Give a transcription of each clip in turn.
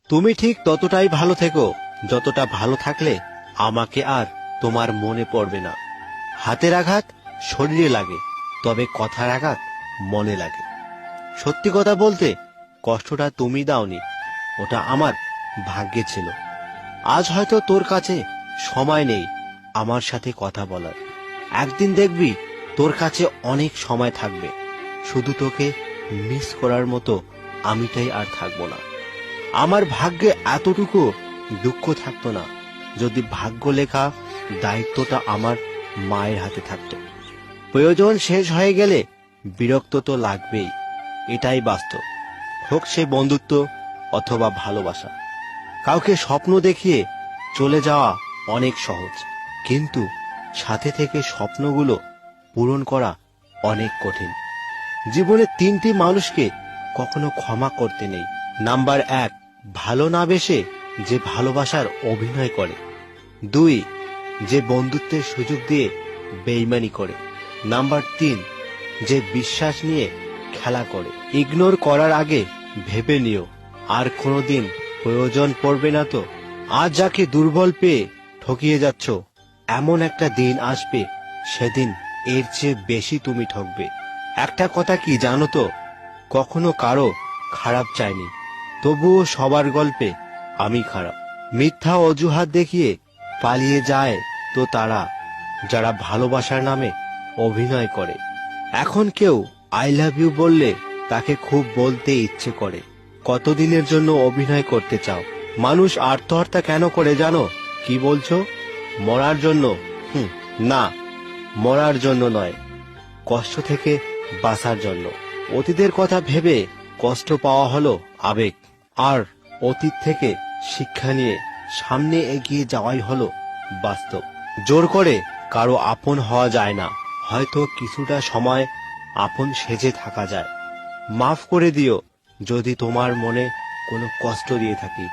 তুমি ঠিক ততটাই ভালো থেকো যতটা ভালো থাকলে আমাকে আর তোমার মনে পড়বে না। হাতের আঘাত শরীরে লাগে, তবে কথার আঘাত মনে লাগে। সত্যি কথা বলতে কষ্টটা তুমি দাওনি, ওটা আমার ভাগ্যে ছিল। আজ হয়তো তোর কাছে সময় নেই আমার সাথে কথা বলার, একদিন দেখবি তোর কাছে অনেক সময় থাকবে। শুধু তোকে মিস করার মতো আমিটাই আর থাকবো না। আমার ভাগ্যে এতটুকু দুঃখ থাকতো না যদি ভাগ্য লেখা দায়িত্বটা আমার মায়ের হাতে থাকতো। প্রয়োজন শেষ হয়ে গেলে বিরক্ত তো লাগবেই, এটাই বাস্তব। হোক সে বন্ধুত্ব অথবা ভালোবাসা। কাউকে স্বপ্ন দেখিয়ে চলে যাওয়া অনেক সহজ, কিন্তু সাথে থেকে স্বপ্নগুলো পূরণ করা অনেক কঠিন। জীবনে তিনটি মানুষকে কখনো ক্ষমা করতে নেই। নাম্বার 1, ভালো না বেসে যে ভালোবাসার অভিনয় করে। 2, যে বন্ধুত্বের সুযোগ দিয়ে বেইমানি করে। নাম্বার 3, যে বিশ্বাস নিয়ে খেলা করে। ইগনোর করার আগে ভেবে নিও আর কোনোদিন প্রয়োজন পড়বে না তো। আজ যাকে দুর্বল পেয়ে ঠকিয়ে যাচ্ছ, এমন একটা দিন আসবে সেদিন এর চেয়ে বেশি তুমি ঠকবে। একটা কথা কি জানো তো, কখনো কারো খারাপ চাইনি, তবুও সবার গল্পে আমি খারাপ। মিথ্যা অজুহাত দেখিয়ে পালিয়ে যায় তো তারা, যারা ভালোবাসার নামে অভিনয় করে। এখন কেউ আই লাভ ইউ বললে তাকে খুব বলতে ইচ্ছে করে। কতদিনের জন্য অভিনয় করতে চাও? মানুষ আত্মহত্যা কেন করে জানো? কি বলছো? মরার জন্য? না, মরার জন্য নয়, কষ্ট থেকে বাঁচার জন্য। অতীতের কথা ভেবে কষ্ট পাওয়া হলো আবেগ, আর অতীত থেকে শিক্ষা নিয়ে সামনে এগিয়ে যাওয়াই হলো বাস্তব। জোর করে কারো আপন হওয়া যায় না, হয়তো কিছুটা সময় আপন সেজে থাকা যায়। মাফ করে দিও যদি তোমার মনে কোনো কষ্ট দিয়ে থাকি।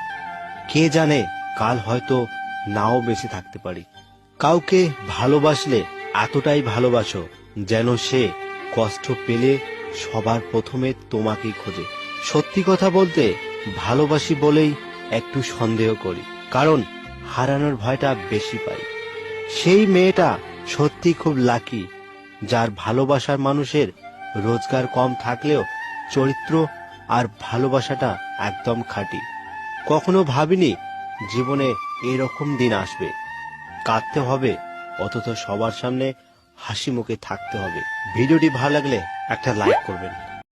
কে জানে, কাল হয়তো নাও বেঁচে থাকতে পারি। কাউকে ভালোবাসলে এতটাই ভালোবাসো যেন সে কষ্ট পেলে সবার প্রথমে তোমাকেই খোঁজে। সত্যি কথা বলতে ভালোবাসি বলেই একটু সন্দেহ করি, কারণ হারানোর ভয়টা বেশি পাই। সেই মেয়েটা সত্যি খুব লাকি, যার ভালোবাসার মানুষের রোজগার কম থাকলেও চরিত্র আর ভালোবাসাটা একদম খাঁটি। কখনো ভাবিনি জীবনে এরকম দিন আসবে। কাঁদতে হবে অথচ সবার সামনে হাসি মুখে থাকতে হবে। ভিডিওটি ভালো লাগলে একটা লাইক করবেন।